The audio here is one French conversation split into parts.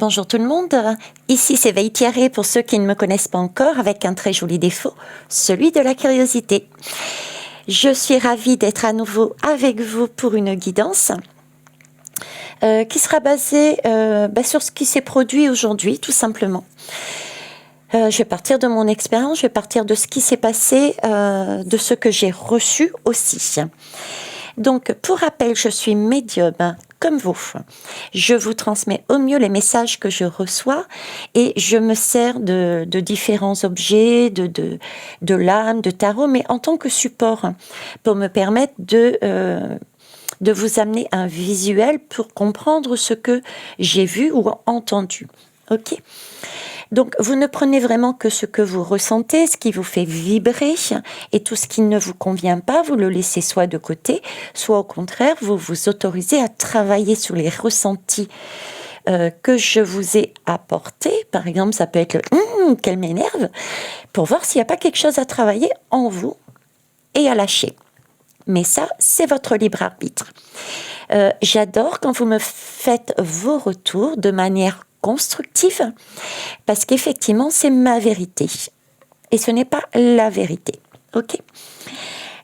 Bonjour tout le monde, ici c'est Veille Thierry pour ceux qui ne me connaissent pas encore, avec un très joli défaut, celui de la curiosité. Je suis ravie d'être à nouveau avec vous pour une guidance qui sera basée sur ce qui s'est produit aujourd'hui, tout simplement. Je vais partir de mon expérience, je vais partir de ce qui s'est passé, de ce que j'ai reçu aussi. Donc, pour rappel, je suis médium, comme vous. Je vous transmets au mieux les messages que je reçois et je me sers de différents objets, de lames, de tarot, mais en tant que support pour me permettre de vous amener un visuel pour comprendre ce que j'ai vu ou entendu. Ok ? Donc, vous ne prenez vraiment que ce que vous ressentez, ce qui vous fait vibrer, et tout ce qui ne vous convient pas, vous le laissez soit de côté, soit au contraire, vous vous autorisez à travailler sur les ressentis que je vous ai apportés. Par exemple, ça peut être le « qu'elle m'énerve », pour voir s'il n'y a pas quelque chose à travailler en vous et à lâcher. Mais ça, c'est votre libre arbitre. J'adore quand vous me faites vos retours de manière constructive, parce qu'effectivement, c'est ma vérité. Et ce n'est pas la vérité. Ok ?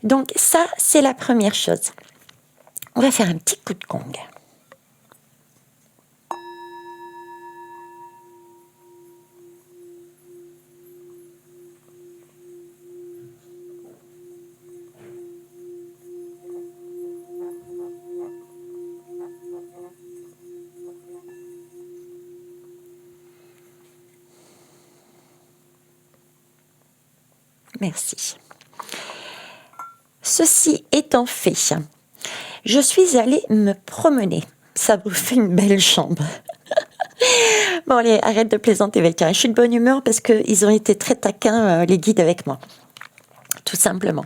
Donc ça, c'est la première chose. On va faire un petit coup de gong. Merci. Ceci étant fait, je suis allée me promener. Ça vous fait une belle chambre. Bon, allez, arrête de plaisanter, Velka. Je suis de bonne humeur parce qu'ils ont été très taquins, les guides, avec moi. Tout simplement.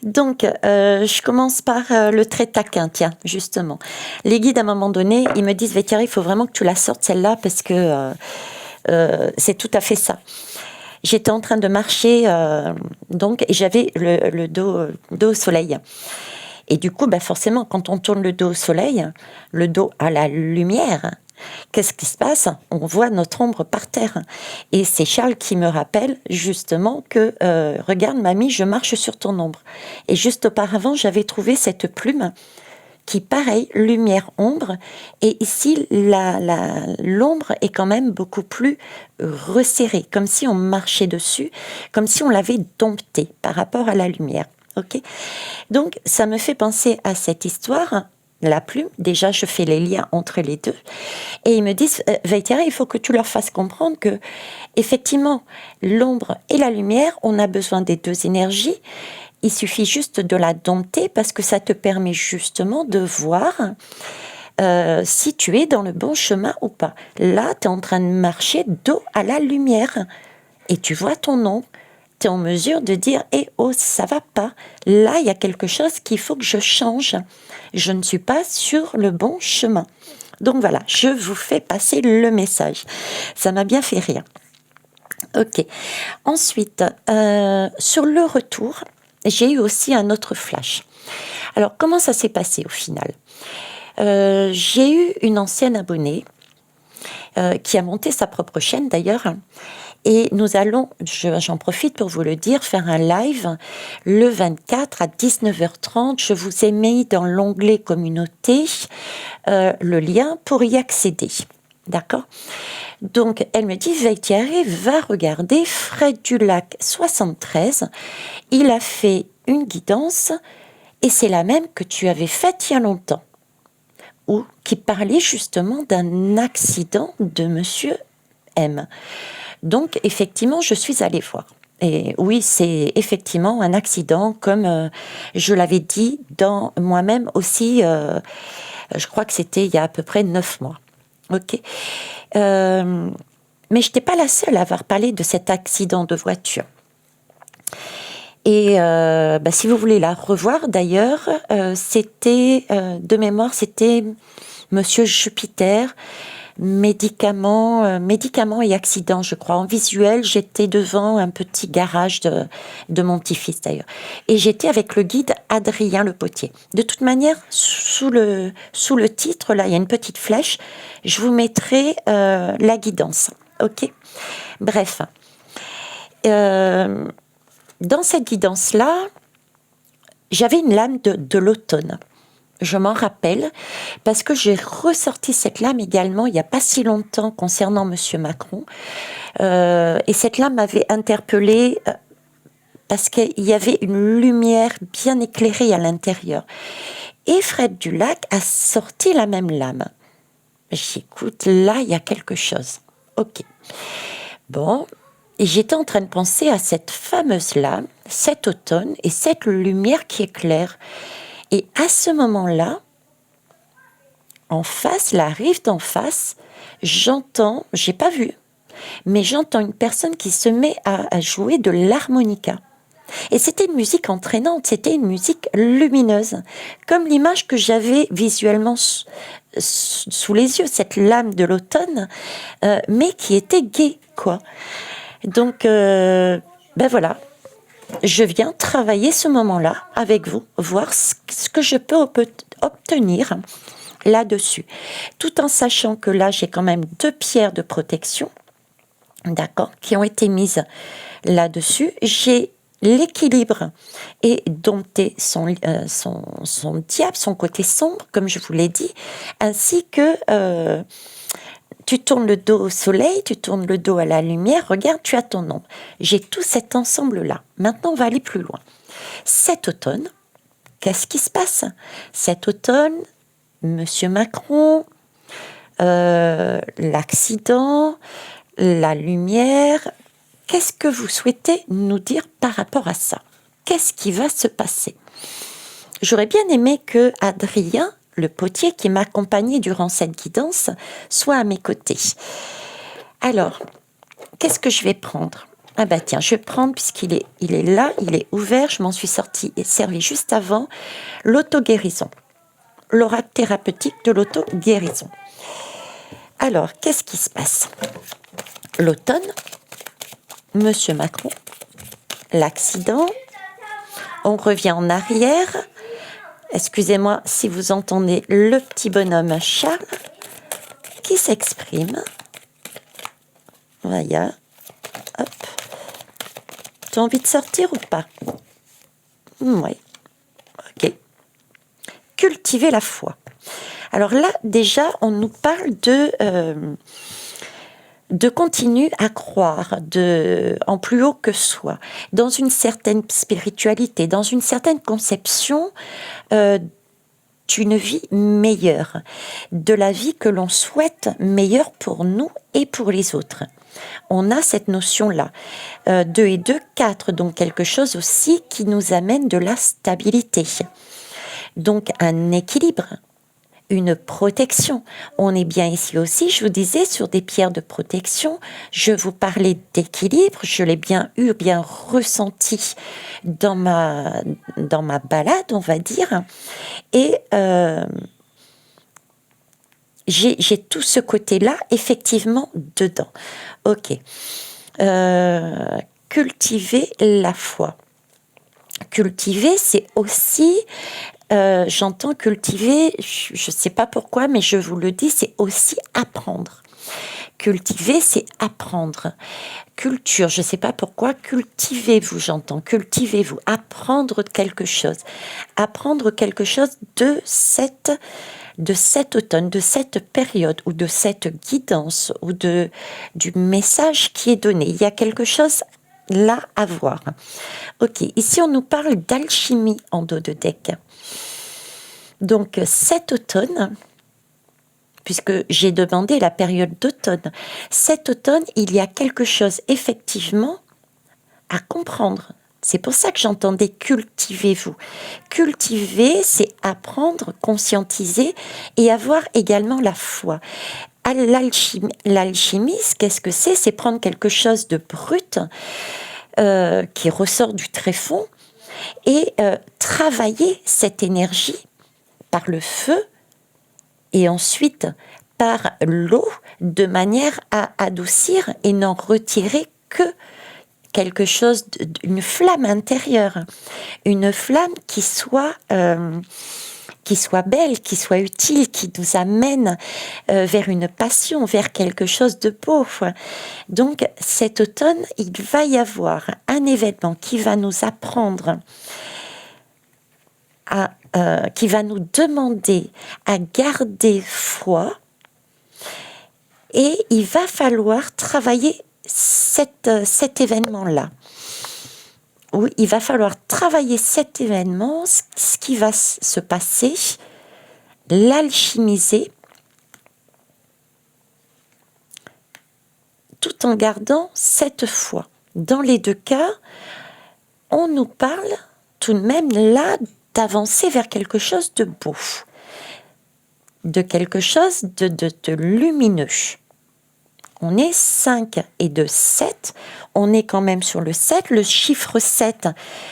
Donc, je commence par le très taquin, tiens, justement. Les guides, à un moment donné, ils me disent « Velka, il faut vraiment que tu la sortes, celle-là, parce que c'est tout à fait ça. » J'étais en train de marcher, et j'avais le dos au soleil. Et du coup, forcément, quand on tourne le dos au soleil, le dos à la lumière, qu'est-ce qui se passe ? On voit notre ombre par terre. Et c'est Charles qui me rappelle justement que « Regarde, mamie, je marche sur ton ombre. » Et juste auparavant, j'avais trouvé cette plume qui, pareil, lumière-ombre. Et ici, l'ombre est quand même beaucoup plus resserrée, comme si on marchait dessus, comme si on l'avait domptée par rapport à la lumière. Okay ? Donc, ça me fait penser à cette histoire, la plume. Déjà, je fais les liens entre les deux. Et ils me disent, Veitera, il faut que tu leur fasses comprendre que, effectivement, l'ombre et la lumière, on a besoin des deux énergies. Il suffit juste de la dompter parce que ça te permet justement de voir si tu es dans le bon chemin ou pas. Là, tu es en train de marcher dos à la lumière et tu vois ton ombre. Tu es en mesure de dire « Eh oh, ça va pas. Là, il y a quelque chose qu'il faut que je change. Je ne suis pas sur le bon chemin. » Donc voilà, je vous fais passer le message. Ça m'a bien fait rire. Ok. Ensuite, sur le retour, j'ai eu aussi un autre flash. Alors, comment ça s'est passé au final ? J'ai eu une ancienne abonnée qui a monté sa propre chaîne d'ailleurs. Et nous allons, j'en profite pour vous le dire, faire un live le 24 à 19h30. Je vous ai mis dans l'onglet communauté le lien pour y accéder. D'accord ? Donc, elle me dit, Veithiere, va regarder Fred du Lac 73. Il a fait une guidance et c'est la même que tu avais faite il y a longtemps. Ou qui parlait justement d'un accident de Monsieur M. Donc, effectivement, je suis allée voir. Et oui, c'est effectivement un accident, comme je l'avais dit dans moi-même aussi, je crois que c'était il y a à peu près 9 mois. Ok. Mais je n'étais pas la seule à avoir parlé de cet accident de voiture. Et si vous voulez la revoir, d'ailleurs, c'était, de mémoire, c'était Monsieur Jupiter, Médicaments et accidents, je crois. En visuel, j'étais devant un petit garage de mon petit-fils d'ailleurs. Et j'étais avec le guide Adrien Le Potier. De toute manière, sous le titre, là, il y a une petite flèche. Je vous mettrai la guidance. OK ? Bref. Dans cette guidance-là, j'avais une lame de l'automne. Je m'en rappelle parce que j'ai ressorti cette lame également il n'y a pas si longtemps concernant Monsieur Macron. Et cette lame m'avait interpellée parce qu'il y avait une lumière bien éclairée à l'intérieur. Et Fred Dulac a sorti la même lame. J'écoute, là, il y a quelque chose. OK. Bon, et j'étais en train de penser à cette fameuse lame, cet automne et cette lumière qui éclaire. Et à ce moment-là, en face, la rive d'en face, j'entends, j'ai pas vu, mais j'entends une personne qui se met à jouer de l'harmonica. Et c'était une musique entraînante, c'était une musique lumineuse, comme l'image que j'avais visuellement sous les yeux, cette lame de l'automne, mais qui était gaie, quoi. Donc, ben voilà. Je viens travailler ce moment-là avec vous, voir ce que je peux obtenir là-dessus, tout en sachant que là, j'ai quand même 2 pierres de protection, d'accord, qui ont été mises là-dessus. J'ai l'équilibre et dompter son diable, son côté sombre, comme je vous l'ai dit, ainsi que tu tournes le dos au soleil, tu tournes le dos à la lumière, regarde, tu as ton ombre. J'ai tout cet ensemble-là. Maintenant, on va aller plus loin. Cet automne, qu'est-ce qui se passe? Cet automne, Monsieur Macron, l'accident, la lumière, qu'est-ce que vous souhaitez nous dire par rapport à ça? Qu'est-ce qui va se passer? J'aurais bien aimé que Adrien Le Potier, qui m'accompagnait durant cette guidance, soit à mes côtés. Alors, qu'est-ce que je vais prendre? Ah bah tiens, je vais prendre, puisqu'il est là, il est ouvert, je m'en suis servi juste avant, l'auto-guérison. L'oracle thérapeutique de l'auto-guérison. Alors, qu'est-ce qui se passe? L'automne, Monsieur Macron, l'accident, on revient en arrière. Excusez-moi si vous entendez le petit bonhomme Charles qui s'exprime. Voilà. Hop. Tu as envie de sortir ou pas? Oui. Ok. Cultiver la foi. Alors là, déjà, on nous parle de continuer à croire en plus haut que soi, dans une certaine spiritualité, dans une certaine conception d'une vie meilleure, de la vie que l'on souhaite meilleure pour nous et pour les autres. On a cette notion-là. 2 et 2, 4, donc quelque chose aussi qui nous amène de la stabilité. Donc un équilibre, une protection. On est bien ici aussi, je vous disais, sur des pierres de protection. Je vous parlais d'équilibre, je l'ai bien ressenti dans ma balade, on va dire. Et j'ai tout ce côté-là, effectivement, dedans. Ok. Cultiver la foi. Cultiver, c'est aussi... j'entends cultiver, je ne sais pas pourquoi, mais je vous le dis, c'est aussi apprendre. Cultiver, c'est apprendre. Culture, je ne sais pas pourquoi, cultivez-vous, j'entends, cultivez-vous, apprendre quelque chose. Apprendre quelque chose de cet automne, de cette période, ou de cette guidance, ou du message qui est donné. Il y a quelque chose là à voir. Ok, ici on nous parle d'alchimie en dos de deck. Donc cet automne, puisque j'ai demandé la période d'automne, cet automne, il y a quelque chose effectivement à comprendre. C'est pour ça que j'entendais cultivez-vous. Cultiver, c'est apprendre, conscientiser et avoir également la foi. L'alchimie, qu'est-ce que c'est? C'est prendre quelque chose de brut qui ressort du tréfonds et travailler cette énergie par le feu et ensuite par l'eau de manière à adoucir et n'en retirer que quelque chose, une flamme intérieure, une flamme qui soit belle, qui soit utile, qui nous amène vers une passion, vers quelque chose de beau. Donc cet automne, il va y avoir un événement qui va nous apprendre qui va nous demander à garder foi, et il va falloir travailler cet événement-là. Oui, il va falloir travailler cet événement, ce qui va se passer, l'alchimiser, tout en gardant cette foi. Dans les deux cas, on nous parle tout de même là d'avancer vers quelque chose de beau, de quelque chose de lumineux. On est 5 et de 7, on est quand même sur le 7. Le chiffre 7,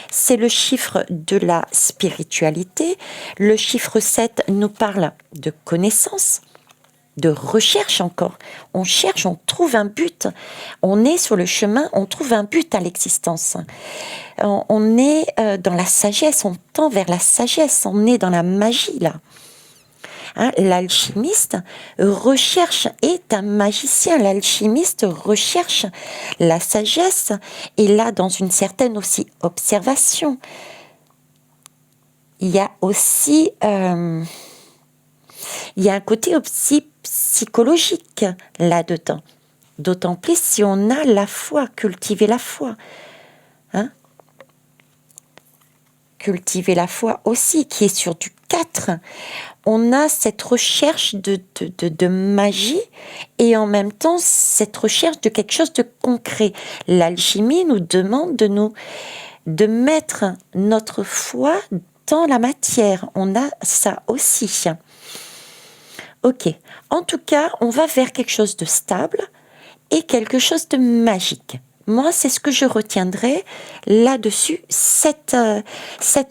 c'est le chiffre de la spiritualité. Le chiffre 7 nous parle de connaissance, de recherche encore. On cherche, on trouve un but. On est sur le chemin, on trouve un but à l'existence. On est dans la sagesse, on tend vers la sagesse, on est dans la magie là. L'alchimiste recherche, est un magicien. L'alchimiste recherche la sagesse et là dans une certaine aussi observation. Il y a aussi il y a un côté aussi psychologique là-dedans. D'autant plus si on a la foi, cultiver la foi. Cultiver la foi aussi, qui est sur du 4. On a cette recherche de magie et en même temps cette recherche de quelque chose de concret. L'alchimie nous demande de mettre notre foi dans la matière. On a ça aussi. Ok. En tout cas, on va vers quelque chose de stable et quelque chose de magique. Moi, c'est ce que je retiendrai là-dessus cet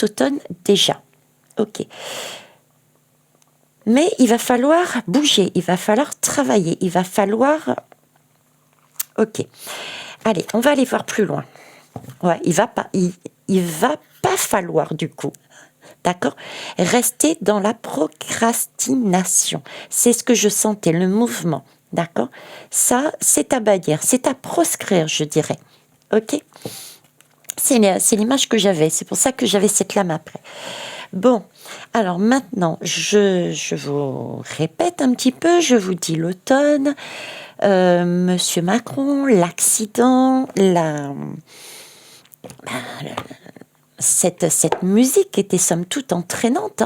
automne déjà. Ok. Mais il va falloir bouger, il va falloir travailler, il va falloir... Ok. Allez, on va aller voir plus loin. Ouais, il va pas falloir du coup. D'accord ? Rester dans la procrastination. C'est ce que je sentais, le mouvement. D'accord ? Ça, c'est à bannir, c'est à proscrire, je dirais. Ok ? C'est l'image que j'avais, c'est pour ça que j'avais cette lame après. Bon, alors maintenant, je vous répète un petit peu, je vous dis l'automne, Monsieur Macron, l'accident, cette musique était somme toute entraînante.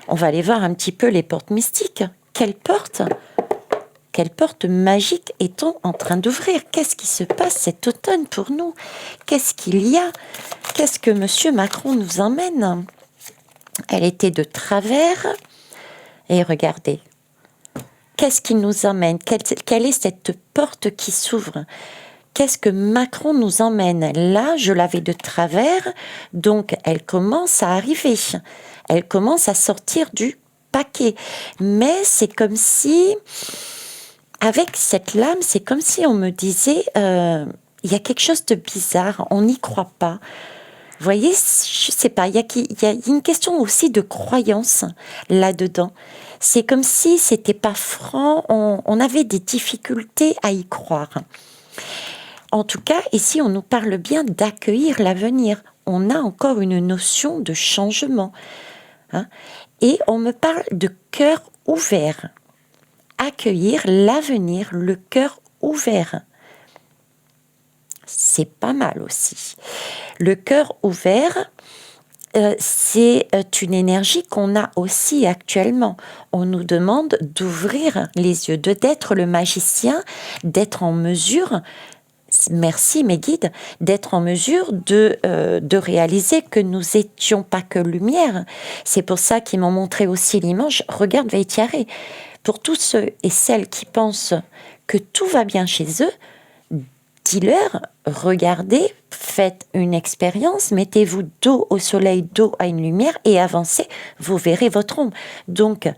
On va aller voir un petit peu les portes mystiques. Quelle porte magique est-on en train d'ouvrir? Qu'est-ce qui se passe cet automne pour nous? Qu'est-ce qu'il y a? Qu'est-ce que Monsieur Macron nous emmène? Elle était de travers. Et regardez. Qu'est-ce qui nous emmène? Quelle est cette porte qui s'ouvre? Qu'est-ce que Macron nous emmène? Là, je l'avais de travers. Donc, elle commence à arriver. Elle commence à sortir du paquet. Mais c'est comme si... Avec cette lame, c'est comme si on me disait, il y a quelque chose de bizarre, on n'y croit pas. Vous voyez, je sais pas, il y a une question aussi de croyance là-dedans. C'est comme si c'était pas franc, on avait des difficultés à y croire. En tout cas, ici, on nous parle bien d'accueillir l'avenir. On a encore une notion de changement. Et on me parle de cœur ouvert. Accueillir l'avenir, le cœur ouvert. C'est pas mal aussi. Le cœur ouvert, c'est une énergie qu'on a aussi actuellement. On nous demande d'ouvrir les yeux, d'être le magicien, d'être en mesure, merci mes guides, d'être en mesure de réaliser que nous n'étions pas que lumière. C'est pour ça qu'ils m'ont montré aussi l'image. Regarde Veitiaré. Pour tous ceux et celles qui pensent que tout va bien chez eux, dis-leur, regardez, faites une expérience, mettez-vous dos au soleil, dos à une lumière et avancez, vous verrez votre ombre. Donc,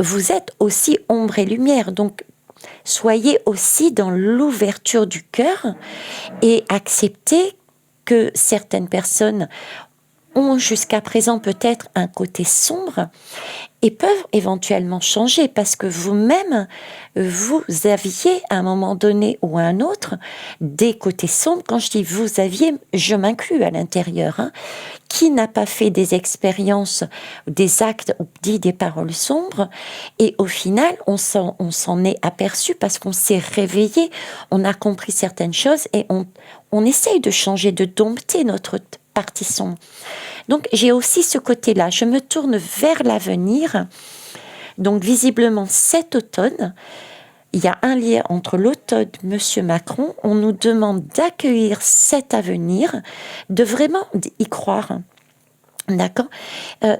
vous êtes aussi ombre et lumière. Donc, soyez aussi dans l'ouverture du cœur et acceptez que certaines personnes ont jusqu'à présent peut-être un côté sombre et peuvent éventuellement changer parce que vous-même, vous aviez à un moment donné ou à un autre des côtés sombres. Quand je dis vous aviez, je m'inclus à l'intérieur. Qui n'a pas fait des expériences, des actes ou dit des paroles sombres et au final, on s'en est aperçu parce qu'on s'est réveillé, on a compris certaines choses et on essaye de changer, de dompter notre partie sombre. Donc, j'ai aussi ce côté-là. Je me tourne vers l'avenir. Donc, visiblement, cet automne, il y a un lien entre l'automne, Monsieur Macron. On nous demande d'accueillir cet avenir, de vraiment y croire. D'accord.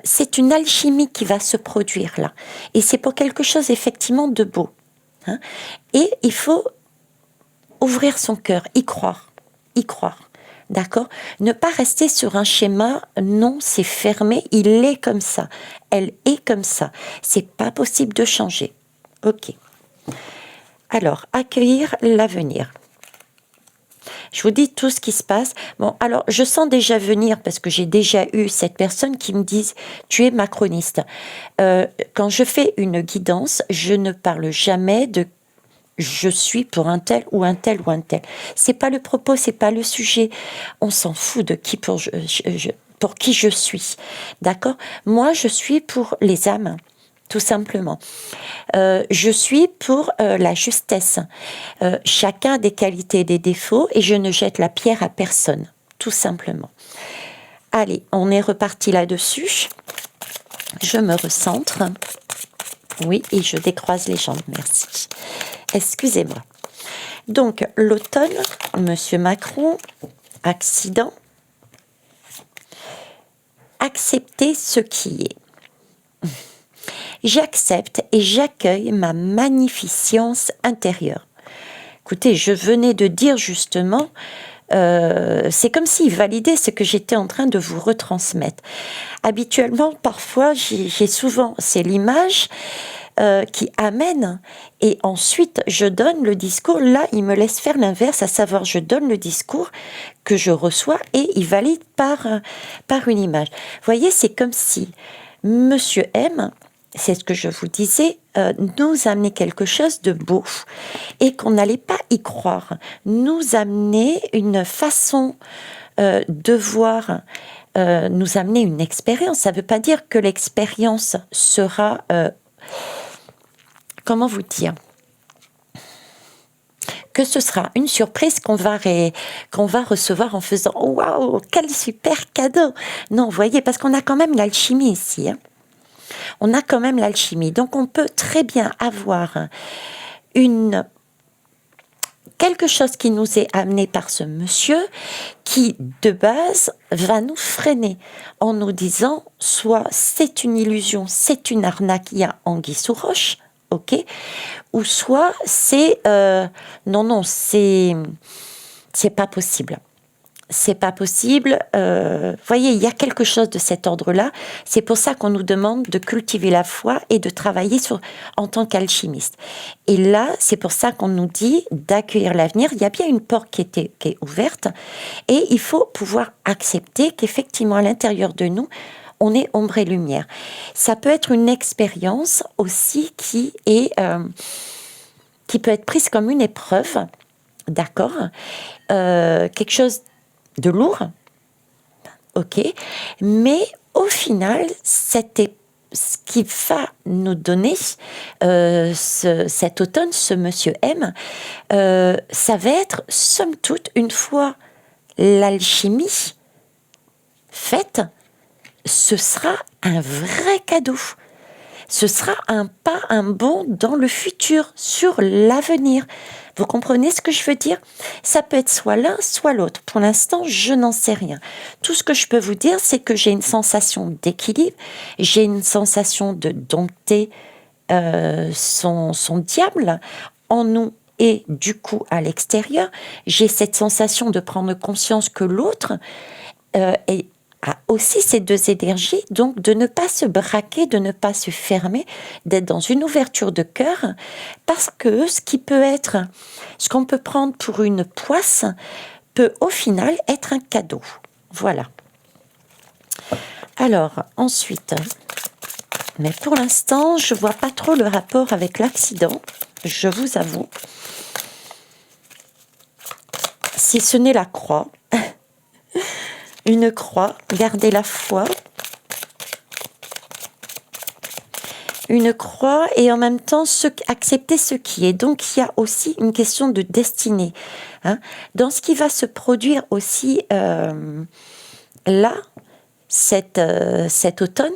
C'est une alchimie qui va se produire là. Et c'est pour quelque chose, effectivement, de beau. Et il faut ouvrir son cœur, y croire. Y croire. D'accord? Ne pas rester sur un schéma, non, c'est fermé, il est comme ça. Elle est comme ça. C'est pas possible de changer. Ok. Alors, accueillir l'avenir. Je vous dis tout ce qui se passe. Bon, alors, je sens déjà venir, parce que j'ai déjà eu cette personne qui me dit « Tu es macroniste ». Quand je fais une guidance, je ne parle jamais de je suis pour un tel ou un tel ou un tel. C'est pas le propos, c'est pas le sujet. On s'en fout de qui pour qui je suis. D'accord? Moi, je suis pour les âmes, tout simplement. Je suis pour la justesse. Chacun a des qualités et des défauts et je ne jette la pierre à personne, tout simplement. Allez, on est reparti là-dessus. Je me recentre. Oui, et je décroise les jambes, merci. Excusez-moi. Donc, l'automne, Monsieur Macron, accident, accepter ce qui est. J'accepte et j'accueille ma magnificence intérieure. Écoutez, je venais de dire justement, c'est comme s'il validait ce que j'étais en train de vous retransmettre. Habituellement, parfois, j'ai souvent, c'est l'image qui amène et ensuite je donne le discours. Là, il me laisse faire l'inverse, à savoir je donne le discours que je reçois et il valide par une image. Vous voyez, c'est comme si Monsieur M, c'est ce que je vous disais, nous amenait quelque chose de beau et qu'on n'allait pas y croire. Nous amener une façon de voir, nous amener une expérience. Ça ne veut pas dire que l'expérience sera... comment vous dire, que ce sera une surprise qu'on va recevoir en faisant « Waouh, quel super cadeau !» Non, vous voyez, parce qu'on a quand même l'alchimie ici. On a quand même l'alchimie. Donc, on peut très bien avoir quelque chose qui nous est amené par ce monsieur qui, de base, va nous freiner en nous disant soit c'est une illusion, c'est une arnaque, il y a anguille sous roche, ok, ou soit c'est non, c'est pas possible. C'est pas possible. Voyez, il y a quelque chose de cet ordre-là. C'est pour ça qu'on nous demande de cultiver la foi et de travailler en tant qu'alchimiste. Et là, c'est pour ça qu'on nous dit d'accueillir l'avenir. Il y a bien une porte qui est ouverte et il faut pouvoir accepter qu'effectivement, à l'intérieur de nous, on est ombre et lumière. Ça peut être une expérience aussi qui peut être prise comme une épreuve, d'accord, quelque chose de lourd, ok, mais au final, ce qui va nous donner cet automne, ce Monsieur M, ça va être, somme toute, une fois l'alchimie faite, ce sera un vrai cadeau. Ce sera un pas, un bond dans le futur, sur l'avenir. Vous comprenez ce que je veux dire? Ça peut être soit l'un, soit l'autre. Pour l'instant, je n'en sais rien. Tout ce que je peux vous dire, c'est que j'ai une sensation d'équilibre, j'ai une sensation de dompter son diable en nous et du coup à l'extérieur. J'ai cette sensation de prendre conscience que l'autre est a aussi ces deux énergies, donc de ne pas se braquer, de ne pas se fermer, d'être dans une ouverture de cœur, parce que ce qu'on peut prendre pour une poisse, peut au final être un cadeau. Voilà. Alors, ensuite, mais pour l'instant, je vois pas trop le rapport avec l'accident, je vous avoue. Si ce n'est la croix, une croix, gardez la foi, une croix et en même temps accepter ce qui est. Donc il y a aussi une question de destinée. Hein. Dans ce qui va se produire aussi là, cet automne,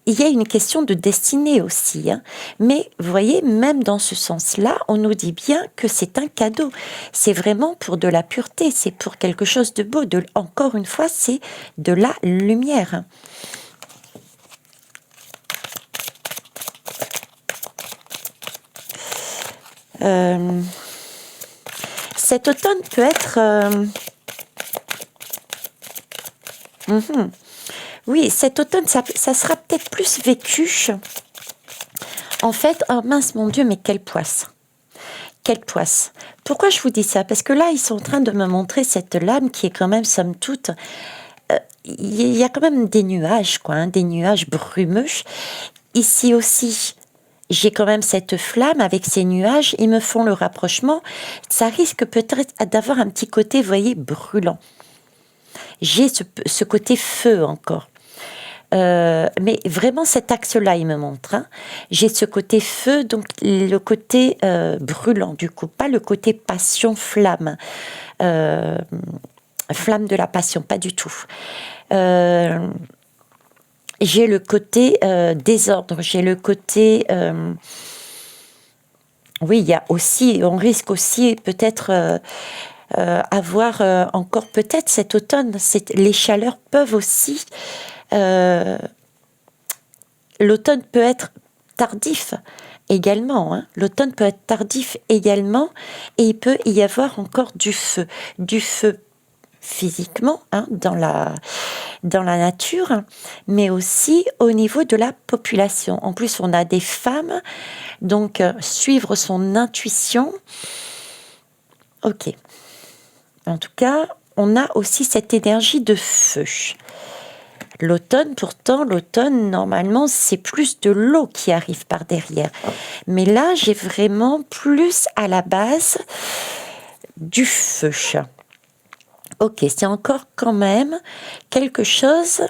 il y a une question de destinée aussi. Hein. Mais vous voyez, même dans ce sens-là, on nous dit bien que c'est un cadeau. C'est vraiment pour de la pureté, c'est pour quelque chose de beau. Encore une fois, c'est de la lumière. Cet automne peut être... Oui, cet automne, ça sera peut-être plus vécu. En fait, oh mince, mon Dieu, mais quelle poisse. Quelle poisse. Pourquoi je vous dis ça? Parce que là, ils sont en train de me montrer cette lame qui est quand même, somme toute... Il y a quand même des nuages, quoi, hein, des nuages brumeux. Ici aussi, j'ai quand même cette flamme avec ces nuages. Ils me font le rapprochement. Ça risque peut-être d'avoir un petit côté, vous voyez, brûlant. J'ai ce côté feu encore. Mais vraiment cet axe-là, il me montre. Hein. J'ai ce côté feu, donc le côté brûlant, du coup, pas le côté passion, flamme. Flamme de la passion, pas du tout. J'ai le côté désordre, j'ai le côté... oui, il y a aussi, on risque aussi peut-être... avoir encore peut-être cet automne, les chaleurs peuvent aussi... l'automne peut être tardif également. Hein. L'automne peut être tardif également et il peut y avoir encore du feu physiquement hein, dans la nature, mais aussi au niveau de la population. En plus, on a des femmes, donc suivre son intuition. Ok. En tout cas, on a aussi cette énergie de feu. L'automne, pourtant, normalement, c'est plus de l'eau qui arrive par derrière. Mais là, j'ai vraiment plus à la base du feu. Ok, c'est encore quand même quelque chose...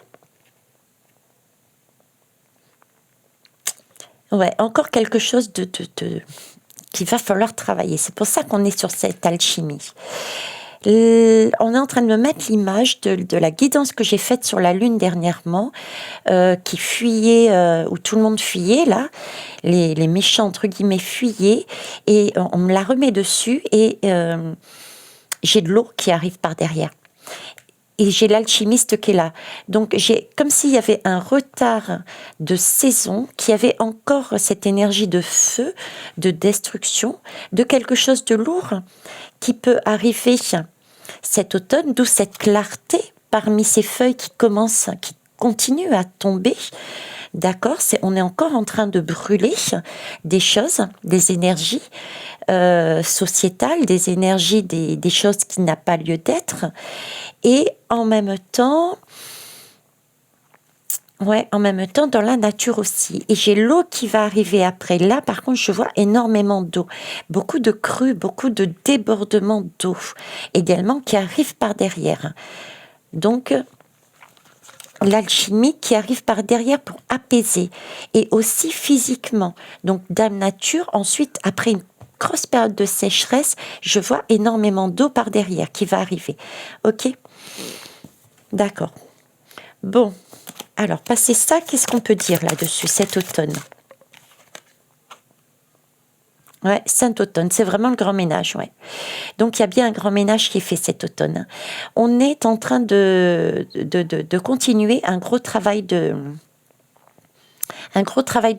Ouais, encore quelque chose qu'il va falloir travailler. C'est pour ça qu'on est sur cette alchimie. On est en train de me mettre l'image de la guidance que j'ai faite sur la Lune dernièrement, qui fuyait, où tout le monde fuyait, là. Les méchants, entre guillemets, fuyaient. Et on me la remet dessus et j'ai de l'eau qui arrive par derrière. Et j'ai l'alchimiste qui est là. Donc, j'ai comme s'il y avait un retard de saison, qui avait encore cette énergie de feu, de destruction, de quelque chose de lourd qui peut arriver cet automne, d'où cette clarté parmi ces feuilles qui continuent à tomber. D'accord, on est encore en train de brûler des choses, des énergies sociétales, des énergies, des choses qui n'ont pas lieu d'être. Et en même temps, dans la nature aussi. Et j'ai l'eau qui va arriver après. Là, par contre, je vois énormément d'eau. Beaucoup de crues, beaucoup de débordements d'eau également qui arrivent par derrière. Donc, l'alchimie qui arrive par derrière pour apaiser. Et aussi physiquement. Donc, Dame Nature, ensuite, après une grosse période de sécheresse, je vois énormément d'eau par derrière qui va arriver. Ok ? D'accord. Bon. Alors, passé ça, qu'est-ce qu'on peut dire là-dessus, cet automne? Ouais, Saint-Automne, c'est vraiment le grand ménage, ouais. Donc, il y a bien un grand ménage qui est fait cet automne. On est en train de continuer un gros travail de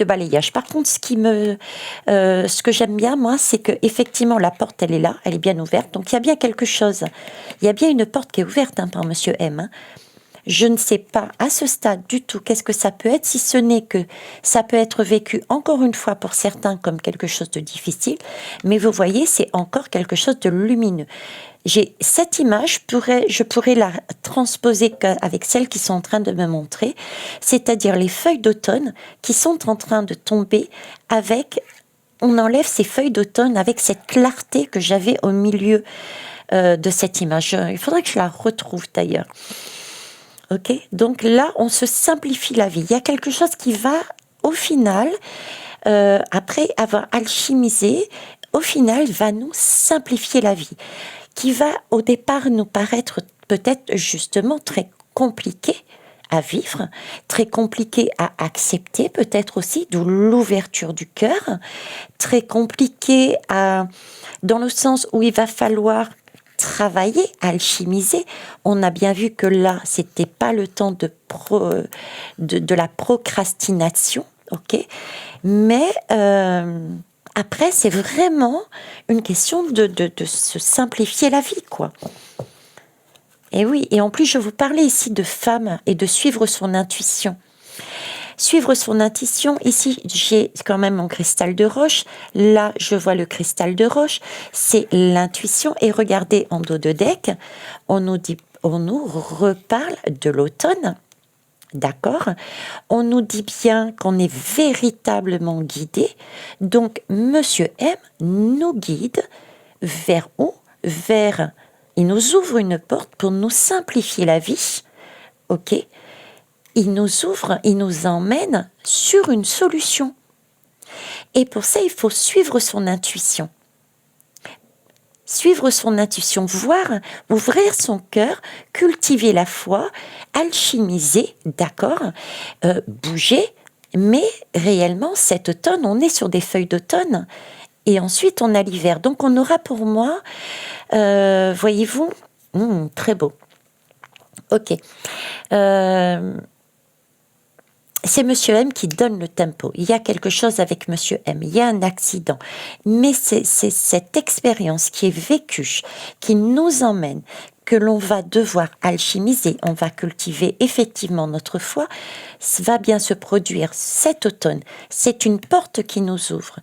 balayage. Par contre, ce que j'aime bien, moi, c'est que effectivement la porte, elle est là, elle est bien ouverte. Donc, il y a bien quelque chose. Il y a bien une porte qui est ouverte hein, par Monsieur M. Hein. Je ne sais pas à ce stade du tout qu'est-ce que ça peut être, si ce n'est que ça peut être vécu encore une fois pour certains comme quelque chose de difficile, mais vous voyez, c'est encore quelque chose de lumineux. J'ai cette image, je pourrais la transposer avec celles qui sont en train de me montrer, c'est-à-dire les feuilles d'automne qui sont en train de tomber avec... On enlève ces feuilles d'automne avec cette clarté que j'avais au milieu de cette image. Il faudrait que je la retrouve d'ailleurs. Ok, donc là, on se simplifie la vie. Il y a quelque chose qui va, au final, après avoir alchimisé, au final, va nous simplifier la vie, qui va au départ nous paraître peut-être justement très compliqué à vivre, très compliqué à accepter, peut-être aussi, d'où l'ouverture du cœur, très compliqué dans le sens où il va falloir travailler, alchimiser. On a bien vu que là, c'était pas le temps de la procrastination, ok. Mais après, c'est vraiment une question de se simplifier la vie, quoi. Et oui, et en plus, je vous parlais ici de femme et de suivre son intuition. Suivre son intuition, ici, j'ai quand même mon cristal de roche. Là, je vois le cristal de roche. C'est l'intuition. Et regardez, en dos de deck, on nous reparle de l'automne. D'accord? On nous dit bien qu'on est véritablement guidé. Donc, Monsieur M nous guide vers où? Il nous ouvre une porte pour nous simplifier la vie. Ok? Il nous ouvre, il nous emmène sur une solution. Et pour ça, il faut suivre son intuition. Suivre son intuition, ouvrir son cœur, cultiver la foi, alchimiser, d'accord, bouger, mais réellement, cet automne, on est sur des feuilles d'automne, et ensuite on a l'hiver. Donc on aura pour moi, voyez-vous, très beau. Ok. C'est Monsieur M qui donne le tempo. Il y a quelque chose avec Monsieur M. Il y a un accident. Mais c'est cette expérience qui est vécue, qui nous emmène, que l'on va devoir alchimiser. On va cultiver effectivement notre foi. Ça va bien se produire cet automne. C'est une porte qui nous ouvre.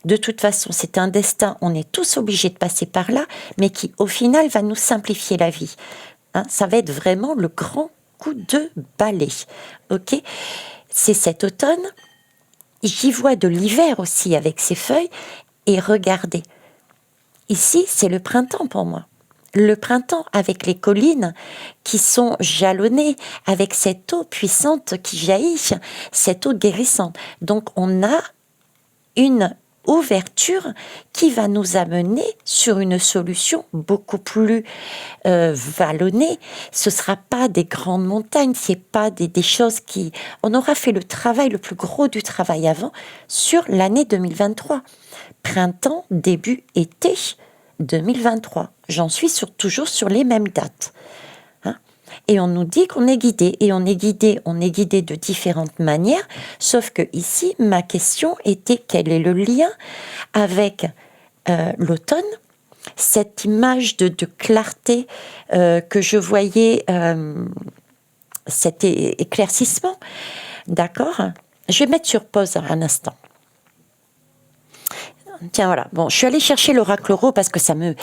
De toute façon, c'est un destin. On est tous obligés de passer par là, mais qui, au final, va nous simplifier la vie. Hein, ça va être vraiment le grand coup de balai, ok. C'est cet automne, j'y vois de l'hiver aussi avec ses feuilles, et regardez, ici c'est le printemps pour moi. Le printemps avec les collines qui sont jalonnées, avec cette eau puissante qui jaillit, cette eau guérissante. Donc on a une ouverture qui va nous amener sur une solution beaucoup plus vallonnée. Ce ne sera pas des grandes montagnes, ce n'est pas des choses qui... On aura fait le travail, le plus gros du travail avant, sur l'année 2023. Printemps, début, été 2023. J'en suis toujours sur les mêmes dates. Et on nous dit qu'on est guidé, et on est guidé de différentes manières, sauf que ici, ma question était quel est le lien avec l'automne, cette image de clarté que je voyais, cet éclaircissement, d'accord? Je vais mettre sur pause un instant. Tiens, voilà. Bon, je suis allée chercher l'oracle Oro parce que ça me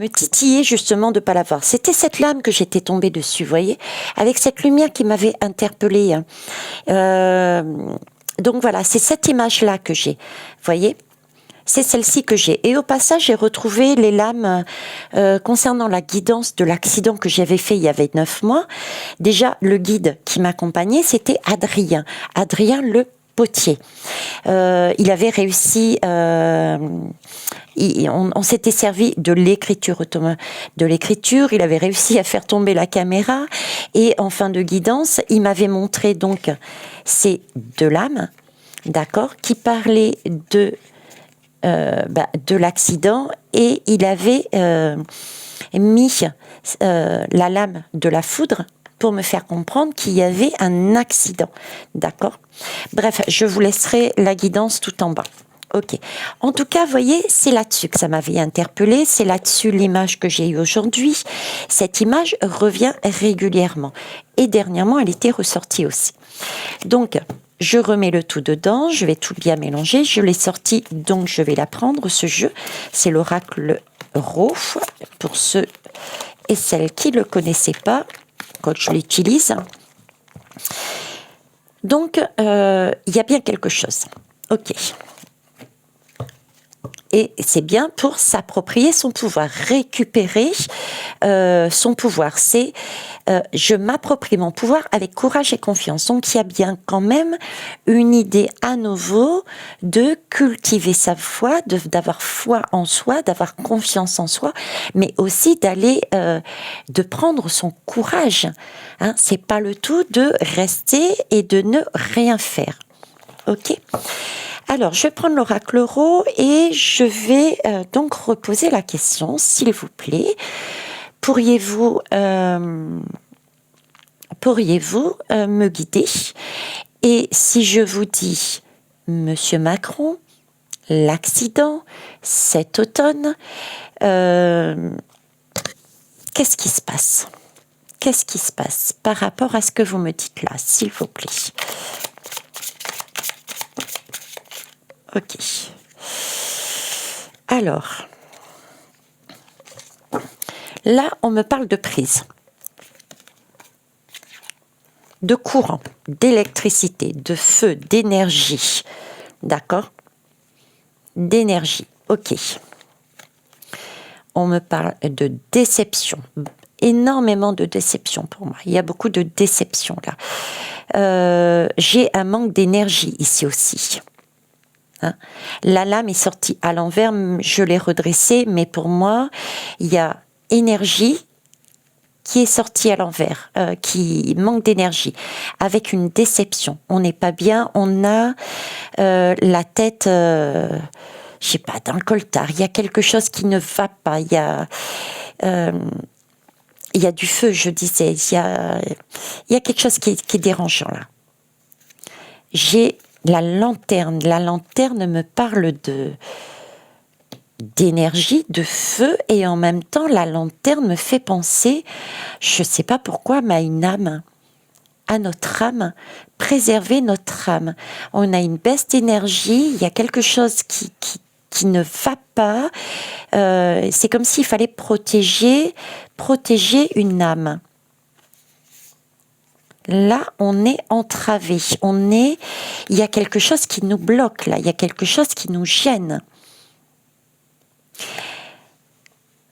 titillait justement de ne pas l'avoir. C'était cette lame que j'étais tombée dessus, vous voyez, avec cette lumière qui m'avait interpellée. Donc voilà, c'est cette image-là que j'ai, vous voyez, c'est celle-ci que j'ai. Et au passage, j'ai retrouvé les lames concernant la guidance de l'accident que j'avais fait il y avait 9 mois. Déjà, le guide qui m'accompagnait, c'était Adrien le potier. Il avait réussi, on s'était servi de l'écriture il avait réussi à faire tomber la caméra, et en fin de guidance, il m'avait montré donc ces 2 lames, d'accord, qui parlaient de l'accident, et il avait mis la lame de la foudre pour me faire comprendre qu'il y avait un accident, d'accord. Bref, je vous laisserai la guidance tout en bas, Ok. En tout cas, vous voyez, c'est là-dessus que ça m'avait interpellée, c'est là-dessus l'image que j'ai eue aujourd'hui. Cette image revient régulièrement. Et dernièrement, elle était ressortie aussi. Donc, je remets le tout dedans, je vais tout bien mélanger. Je l'ai sorti, donc je vais l'apprendre, ce jeu. C'est l'oracle Ro, pour ceux et celles qui ne le connaissaient pas, quand je l'utilise. Donc, il y a bien quelque chose. Ok. Et c'est bien pour s'approprier son pouvoir, récupérer son pouvoir. C'est je m'approprie mon pouvoir avec courage et confiance. Donc il y a bien quand même une idée à nouveau de cultiver sa foi, d'avoir foi en soi, d'avoir confiance en soi, mais aussi d'aller, de prendre son courage. Hein, c'est pas le tout de rester et de ne rien faire. Ok ? Alors, je vais prendre l'oracle Ro et je vais donc reposer la question, s'il vous plaît. Pourriez-vous me guider? Et si je vous dis, Monsieur Macron, l'accident, cet automne, qu'est-ce qui se passe? Qu'est-ce qui se passe par rapport à ce que vous me dites là, s'il vous plaît? Ok. Alors, là, on me parle de prise, de courant, d'électricité, de feu, d'énergie. D'accord? D'énergie. Ok. On me parle de déception. Énormément de déception pour moi. Il y a beaucoup de déception là. J'ai un manque d'énergie ici aussi. Hein, la lame est sortie à l'envers, je l'ai redressée, mais pour moi, il y a énergie qui est sortie à l'envers, qui manque d'énergie, avec une déception. On n'est pas bien, on a la tête, je sais pas, dans le coltard. Il y a quelque chose qui ne va pas. Il y a du feu, je disais. Il y a quelque chose qui est dérangeant là. J'ai la lanterne. La lanterne me parle d'énergie, de feu, et en même temps, la lanterne me fait penser, je ne sais pas pourquoi, mais à une âme, à notre âme, préserver notre âme. On a une baisse d'énergie, il y a quelque chose qui ne va pas. C'est comme s'il fallait protéger une âme. Là, on est entravé. Il y a quelque chose qui nous bloque là. Il y a quelque chose qui nous gêne.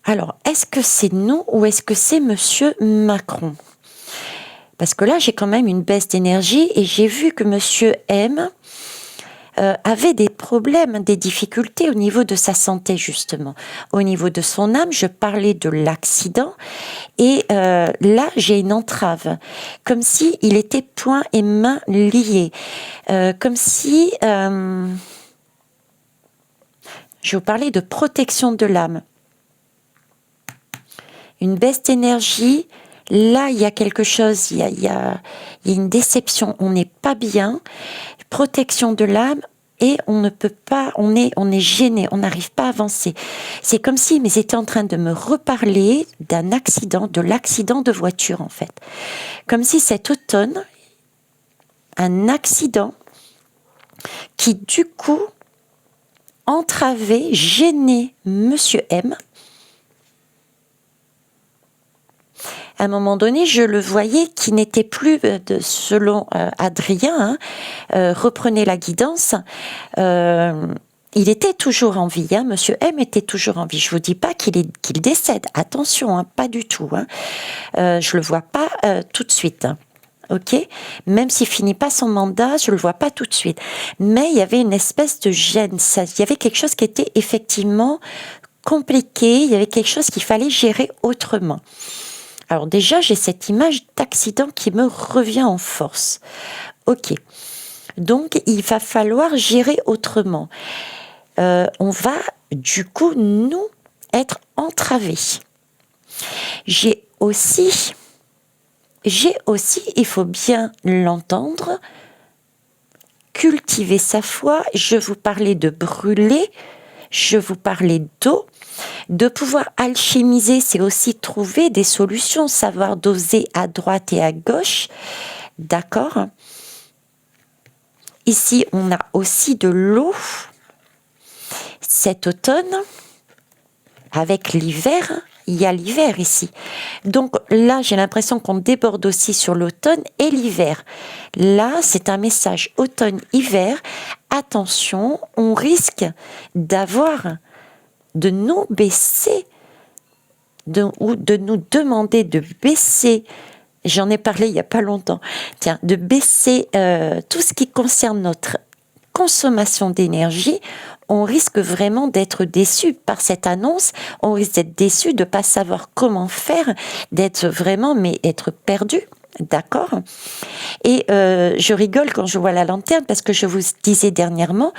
Alors, est-ce que c'est nous ou est-ce que c'est Monsieur Macron? Parce que là, j'ai quand même une baisse d'énergie et j'ai vu que Monsieur M avait des problèmes, des difficultés au niveau de sa santé, justement. Au niveau de son âme, je parlais de l'accident et là, j'ai une entrave. Comme si il était poings et mains liés. Comme si... je vais vous parler de protection de l'âme. Une baisse d'énergie, là, il y a quelque chose, il y a une déception, on n'est pas bien, protection de l'âme, et on ne peut pas, on est gêné, on n'arrive pas à avancer. C'est comme si ils étaient en train de me reparler d'un accident, de l'accident de voiture, en fait. Comme si cet automne, un accident qui, du coup, entravait, gênait Monsieur M. À un moment donné, je le voyais qui n'était plus, selon Adrien, reprenait la guidance. Il était toujours en vie, Monsieur M était toujours en vie. Je vous dis pas qu'il décède, attention, pas du tout. Je le vois pas tout de suite. Ok, même s'il finit pas son mandat, je le vois pas tout de suite. Mais il y avait une espèce de gêne. Il y avait quelque chose qui était effectivement compliqué. Il y avait quelque chose qu'il fallait gérer autrement. Alors déjà, j'ai cette image d'accident qui me revient en force. Ok, donc il va falloir gérer autrement. On va du coup, nous, être entravés. J'ai aussi, il faut bien l'entendre, cultiver sa foi, je vous parlais de brûler, je vous parlais d'eau. De pouvoir alchimiser, c'est aussi trouver des solutions, savoir doser à droite et à gauche. D'accord ? Ici, on a aussi de l'eau. Cet automne, avec l'hiver, il y a l'hiver ici. Donc là, j'ai l'impression qu'on déborde aussi sur l'automne et l'hiver. Là, c'est un message automne-hiver. Attention, on risque de nous baisser, ou de nous demander de baisser. J'en ai parlé il n'y a pas longtemps. Tiens, de baisser tout ce qui concerne notre consommation d'énergie. On risque vraiment d'être déçu par cette annonce. On risque d'être déçu de ne pas savoir comment faire, d'être vraiment, mais être perdu. D'accord ? Et je rigole quand je vois la lanterne parce que je vous disais dernièrement,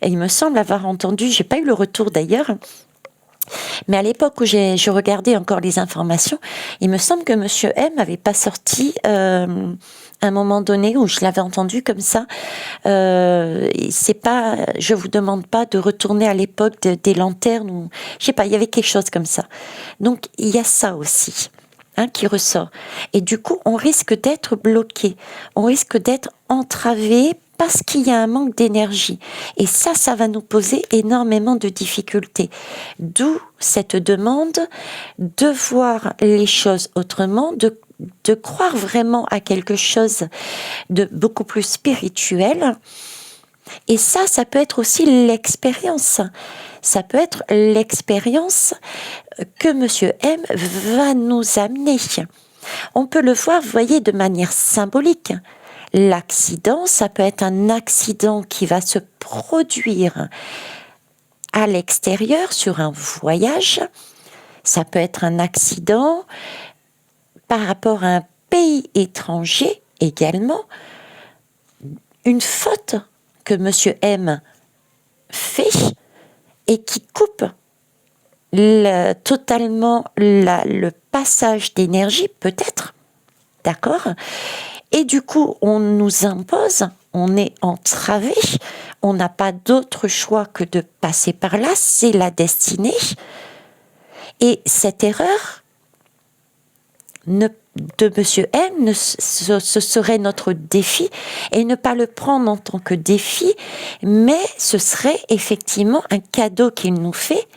et il me semble avoir entendu, j'ai pas eu le retour d'ailleurs, mais à l'époque où je regardais encore les informations, il me semble que Monsieur M avait pas sorti à un moment donné où je l'avais entendu comme ça. C'est pas, je vous demande pas de retourner à l'époque des lanternes ou je sais pas, il y avait quelque chose comme ça. Donc il y a ça aussi. Qui ressort. Et du coup, on risque d'être bloqué, on risque d'être entravé parce qu'il y a un manque d'énergie. Et ça va nous poser énormément de difficultés. D'où cette demande de voir les choses autrement, de croire vraiment à quelque chose de beaucoup plus spirituel. Et ça peut être aussi l'expérience. Ça peut être l'expérience que Monsieur M va nous amener. On peut le voir, vous voyez, de manière symbolique. L'accident, ça peut être un accident qui va se produire à l'extérieur sur un voyage. Ça peut être un accident par rapport à un pays étranger également. Une faute que Monsieur M fait et qui coupe totalement le passage d'énergie, peut-être, d'accord ? Et du coup, on nous impose, on est entravé, on n'a pas d'autre choix que de passer par là, c'est la destinée. Et cette erreur de Monsieur M, ce serait notre défi, et ne pas le prendre en tant que défi, mais ce serait effectivement un cadeau qu'il nous fait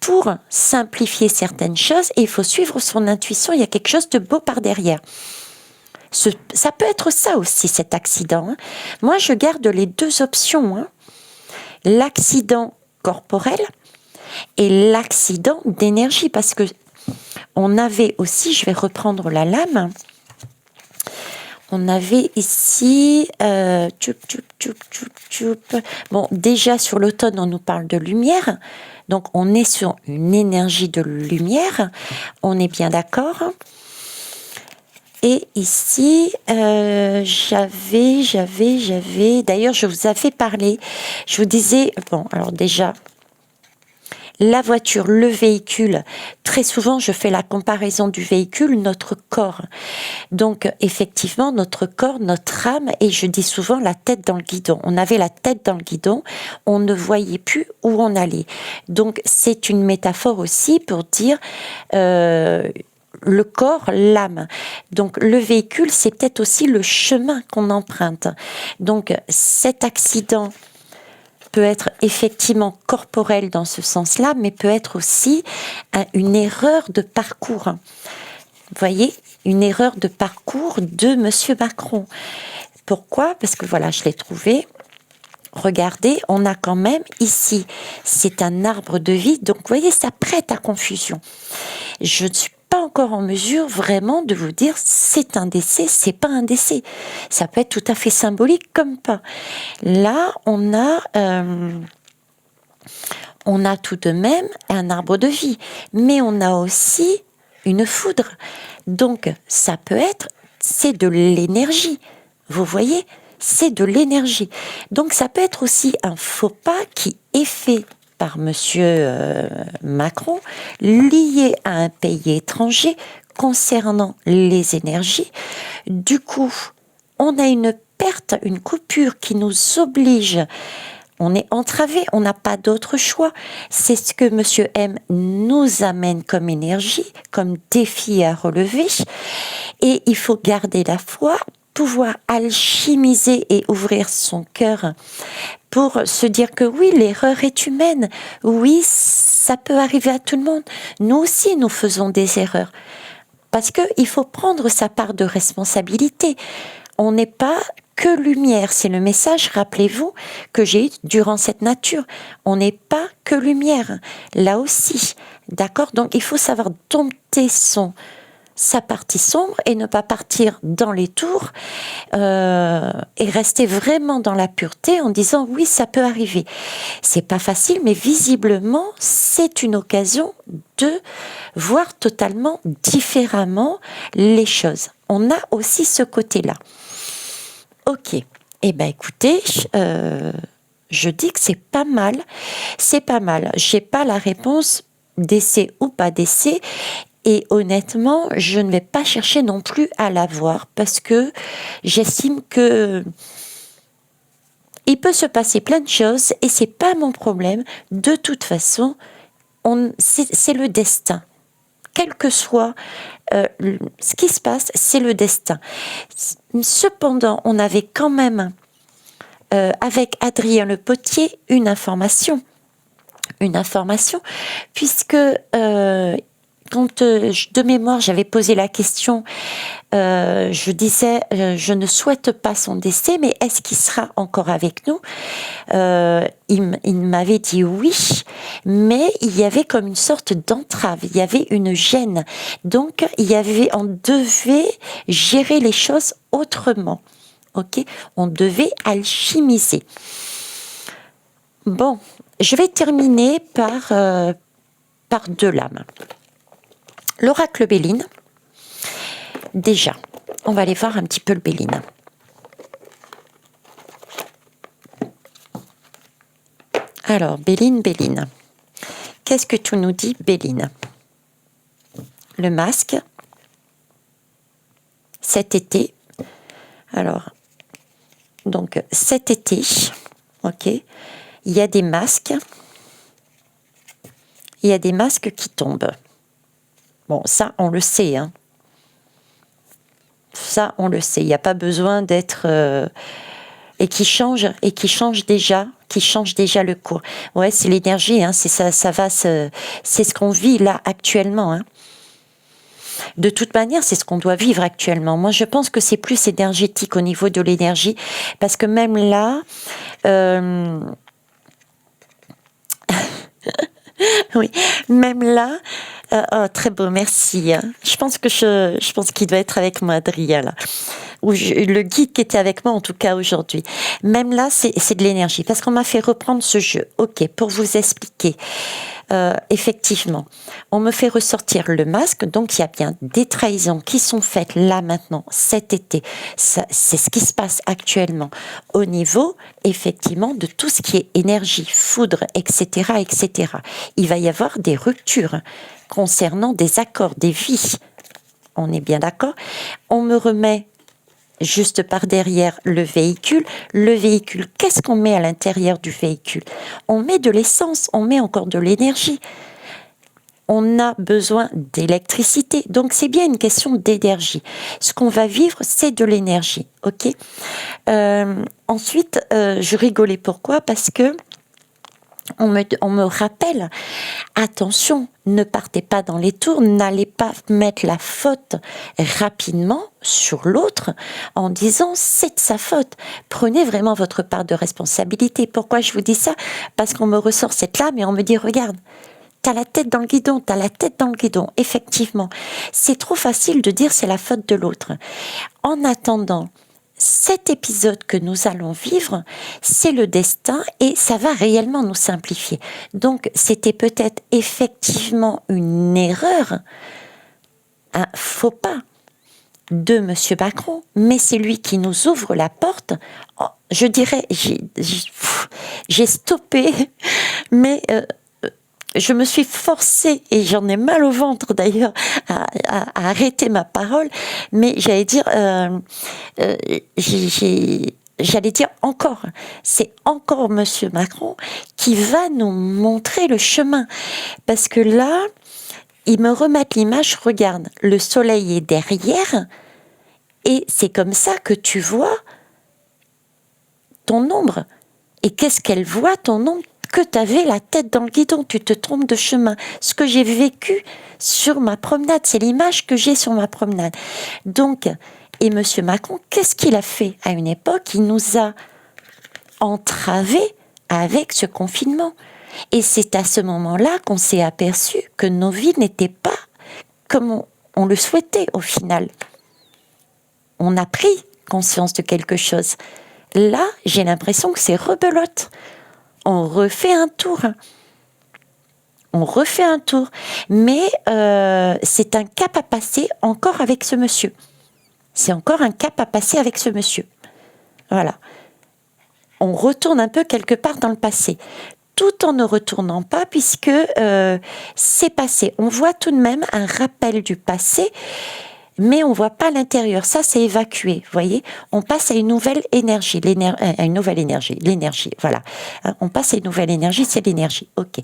pour simplifier certaines choses, et il faut suivre son intuition, il y a quelque chose de beau par derrière. Ça peut être ça aussi, cet accident. Moi, je garde les deux options. L'accident corporel et l'accident d'énergie, parce que on avait aussi, je vais reprendre la lame, on avait ici, bon, déjà sur l'automne, on nous parle de lumière, donc on est sur une énergie de lumière, on est bien d'accord. Et ici, j'avais, d'ailleurs je vous avais parlé, je vous disais, bon, alors déjà, la voiture, le véhicule, très souvent je fais la comparaison du véhicule, notre corps. Donc effectivement, notre corps, notre âme, et je dis souvent la tête dans le guidon. On avait la tête dans le guidon, on ne voyait plus où on allait. Donc c'est une métaphore aussi pour dire le corps, l'âme. Donc le véhicule, c'est peut-être aussi le chemin qu'on emprunte. Donc cet accident peut être effectivement corporel dans ce sens-là, mais peut être aussi une erreur de parcours. Vous voyez, une erreur de parcours de Monsieur Macron. Pourquoi ? Parce que voilà, je l'ai trouvé. Regardez, on a quand même ici, c'est un arbre de vie, donc vous voyez, ça prête à confusion. Je ne suis pas encore en mesure vraiment de vous dire c'est un décès, c'est pas un décès. Ça peut être tout à fait symbolique comme pas. Là, on a tout de même un arbre de vie, mais on a aussi une foudre. Donc, ça peut être, c'est de l'énergie. Vous voyez ? C'est de l'énergie. Donc, ça peut être aussi un faux pas qui est fait par Monsieur Macron, lié à un pays étranger concernant les énergies. Du coup, on a une perte, une coupure qui nous oblige. On est entravé, on n'a pas d'autre choix. C'est ce que Monsieur M nous amène comme énergie, comme défi à relever. Et il faut garder la foi, pouvoir alchimiser et ouvrir son cœur pour se dire que oui, l'erreur est humaine. Oui, ça peut arriver à tout le monde. Nous aussi, nous faisons des erreurs. Parce qu'il faut prendre sa part de responsabilité. On n'est pas que lumière. C'est le message, rappelez-vous, que j'ai eu durant cette nature. On n'est pas que lumière. Là aussi. D'accord ? Donc, il faut savoir dompter sa partie sombre et ne pas partir dans les tours et rester vraiment dans la pureté en disant oui, ça peut arriver. C'est pas facile, mais visiblement, c'est une occasion de voir totalement différemment les choses. On a aussi ce côté-là. Ok. Eh bien, écoutez, je dis que c'est pas mal. C'est pas mal. J'ai pas la réponse d'essai ou pas d'essai. Et honnêtement, je ne vais pas chercher non plus à l'avoir parce que j'estime que il peut se passer plein de choses et c'est pas mon problème. De toute façon, c'est le destin. Quel que soit ce qui se passe, c'est le destin. Cependant, on avait quand même, avec Adrien Le Potier, une information, puisque quand de mémoire j'avais posé la question, je disais je ne souhaite pas son décès, mais est-ce qu'il sera encore avec nous? Il m'avait dit oui, mais il y avait comme une sorte d'entrave, il y avait une gêne, donc on devait gérer les choses autrement. Ok, on devait alchimiser. Bon, je vais terminer par deux lames. L'oracle Béline, déjà, on va aller voir un petit peu le Béline. Alors, Béline, qu'est-ce que tu nous dis, Béline? Le masque, cet été, alors, donc cet été, ok, il y a des masques qui tombent. Bon, ça, on le sait. Hein. Ça, on le sait. Il n'y a pas besoin d'être... et qui change déjà le cours. Ouais, c'est l'énergie. Hein, c'est ça va. C'est ce qu'on vit là actuellement. Hein. De toute manière, c'est ce qu'on doit vivre actuellement. Moi, je pense que c'est plus énergétique au niveau de l'énergie, parce que même là. Oui, même là, très beau, merci. Je pense qu'il doit être avec moi, Adrien, là. Le guide qui était avec moi, en tout cas, aujourd'hui. Même là, c'est de l'énergie, parce qu'on m'a fait reprendre ce jeu. Ok, pour vous expliquer. Effectivement, on me fait ressortir le masque, donc il y a bien des trahisons qui sont faites là maintenant, cet été. C'est ce qui se passe actuellement au niveau, effectivement, de tout ce qui est énergie, foudre, etc., etc. Il va y avoir des ruptures concernant des accords, des vies. On est bien d'accord? On me remet juste par derrière le véhicule. Le véhicule, qu'est-ce qu'on met à l'intérieur du véhicule? On met de l'essence, on met encore de l'énergie. On a besoin d'électricité. Donc, c'est bien une question d'énergie. Ce qu'on va vivre, c'est de l'énergie. Ok. Ensuite, je rigolais. Pourquoi? Parce que on me rappelle, attention, ne partez pas dans les tours, n'allez pas mettre la faute rapidement sur l'autre en disant c'est de sa faute. Prenez vraiment votre part de responsabilité. Pourquoi je vous dis ça? Parce qu'on me ressort cette lame et on me dit regarde, t'as la tête dans le guidon, Effectivement, c'est trop facile de dire c'est la faute de l'autre. En attendant, cet épisode que nous allons vivre, c'est le destin et ça va réellement nous simplifier. Donc, c'était peut-être effectivement une erreur, un faux pas de Monsieur Macron, mais c'est lui qui nous ouvre la porte. Oh, je dirais, j'ai stoppé, mais je me suis forcée, et j'en ai mal au ventre d'ailleurs, à arrêter ma parole, mais j'allais dire, j'allais dire encore, c'est encore Monsieur Macron qui va nous montrer le chemin. Parce que là, ils me remettent l'image, regarde, le soleil est derrière, et c'est comme ça que tu vois ton ombre. Et qu'est-ce qu'elle voit, ton ombre? Que tu avais la tête dans le guidon, tu te trompes de chemin. Ce que j'ai vécu sur ma promenade, c'est l'image que j'ai sur ma promenade. Donc, et Monsieur Macron, qu'est-ce qu'il a fait à une époque? Il nous a entravés avec ce confinement. Et c'est à ce moment-là qu'on s'est aperçu que nos vies n'étaient pas comme on le souhaitait au final. On a pris conscience de quelque chose. Là, j'ai l'impression que c'est rebelote. On refait un tour. On refait un tour. Mais c'est un cap à passer encore avec ce monsieur. C'est encore un cap à passer avec ce monsieur. Voilà. On retourne un peu quelque part dans le passé. Tout en ne retournant pas, puisque c'est passé. On voit tout de même un rappel du passé, mais on ne voit pas l'intérieur. Ça, c'est évacué, vous voyez. On passe à une nouvelle énergie. L'énergie, voilà. On passe à une nouvelle énergie, c'est l'énergie. Ok.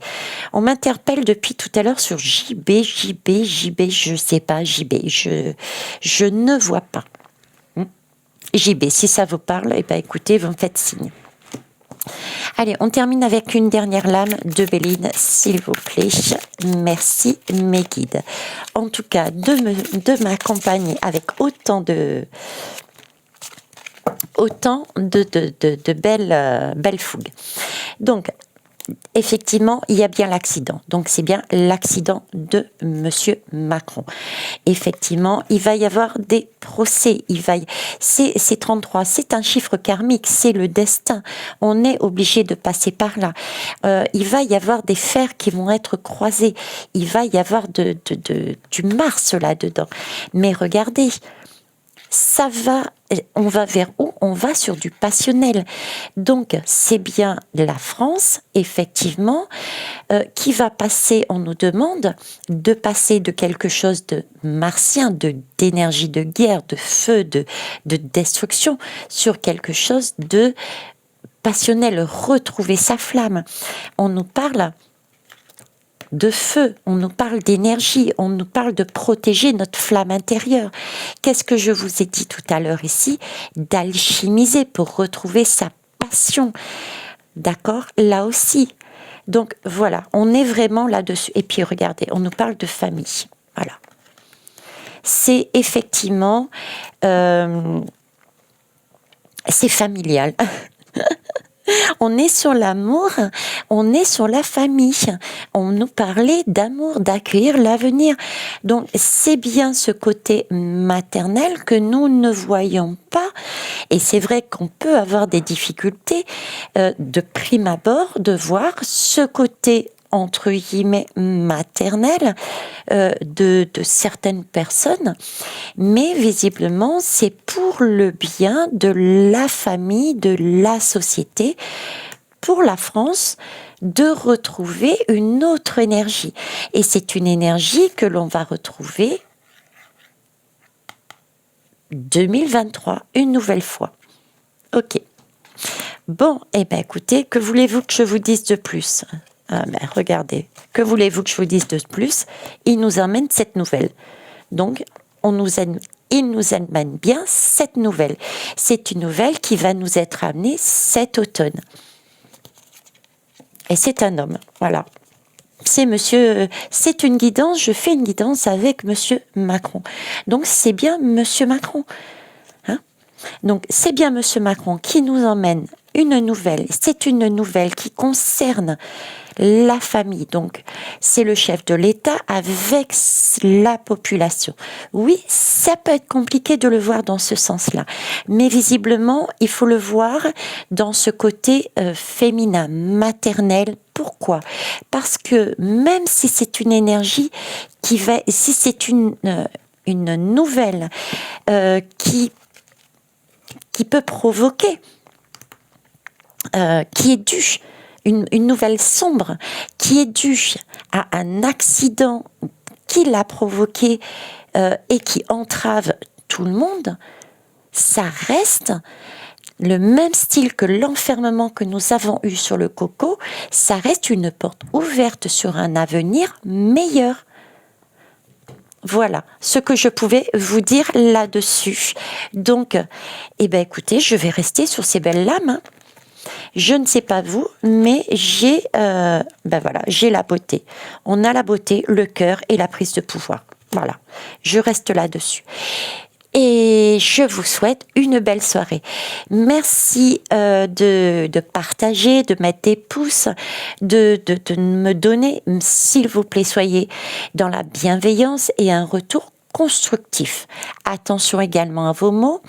On m'interpelle depuis tout à l'heure sur JB, je ne sais pas, JB, je ne vois pas. JB, si ça vous parle, eh ben, écoutez, vous me faites signe. Allez, on termine avec une dernière lame de Béline, s'il vous plaît. Merci, mes guides. En tout cas, de m'accompagner avec autant de belles fougues. Donc, effectivement, il y a bien l'accident. Donc, c'est bien l'accident de Monsieur Macron. Effectivement, il va y avoir des procès. C'est 33, c'est un chiffre karmique, c'est le destin. On est obligé de passer par là. Il va y avoir des fers qui vont être croisés. Il va y avoir du Mars là-dedans. Mais regardez, on va vers où? On va sur du passionnel. Donc, c'est bien la France, effectivement, qui va passer, on nous demande, de passer de quelque chose de martien, d'énergie de guerre, de feu, de destruction, sur quelque chose de passionnel, retrouver sa flamme. On nous parle de feu, on nous parle d'énergie, on nous parle de protéger notre flamme intérieure. Qu'est-ce que je vous ai dit tout à l'heure ici? D'alchimiser pour retrouver sa passion. D'accord? Là aussi. Donc voilà, on est vraiment là-dessus. Et puis regardez, on nous parle de famille. Voilà. C'est effectivement... c'est familial. On est sur l'amour, on est sur la famille. On nous parlait d'amour, d'accueillir l'avenir. Donc c'est bien ce côté maternel que nous ne voyons pas. Et c'est vrai qu'on peut avoir des difficultés de prime abord de voir ce côté entre guillemets maternelle de certaines personnes, mais visiblement c'est pour le bien de la famille, de la société, pour la France, de retrouver une autre énergie. Et c'est une énergie que l'on va retrouver 2023, une nouvelle fois. Ok. Bon, eh bien écoutez, que voulez-vous que je vous dise de plus ? Regardez, que voulez-vous que je vous dise de plus? Il nous emmène cette nouvelle. Donc, il nous amène bien cette nouvelle. C'est une nouvelle qui va nous être amenée cet automne. Et c'est un homme, voilà. C'est une guidance, je fais une guidance avec Monsieur Macron. Donc, c'est bien Monsieur Macron. Donc, c'est bien Monsieur Macron qui nous emmène une nouvelle. C'est une nouvelle qui concerne la famille. Donc, c'est le chef de l'État avec la population. Oui, ça peut être compliqué de le voir dans ce sens-là. Mais visiblement, il faut le voir dans ce côté féminin, maternel. Pourquoi? Parce que même si c'est une énergie si c'est une nouvelle qui peut provoquer, qui est due, une nouvelle sombre, qui est due à un accident qui l'a provoqué et qui entrave tout le monde, ça reste le même style que l'enfermement que nous avons eu sur le coco, ça reste une porte ouverte sur un avenir meilleur. Voilà ce que je pouvais vous dire là-dessus. Donc, écoutez, je vais rester sur ces belles lames, hein. Je ne sais pas vous, mais j'ai la beauté. On a la beauté, le cœur et la prise de pouvoir. Voilà, je reste là-dessus. Et je vous souhaite une belle soirée. Merci de partager, de mettre des pouces, de me donner, s'il vous plaît, soyez dans la bienveillance et un retour constructif. Attention également à vos mots.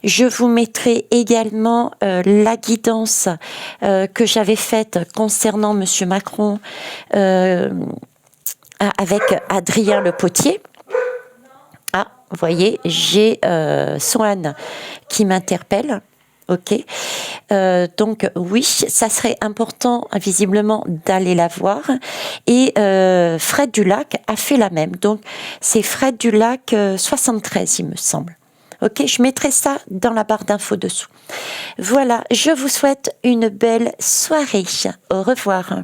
Je vous mettrai également la guidance que j'avais faite concernant Monsieur Macron avec Adrien Le Potier. Ah, vous voyez, j'ai Swan qui m'interpelle. Ok. Donc oui, ça serait important visiblement d'aller la voir. Et Fred Dulac a fait la même. Donc c'est Fred Dulac 73, il me semble. Ok, je mettrai ça dans la barre d'infos dessous. Voilà, je vous souhaite une belle soirée. Au revoir.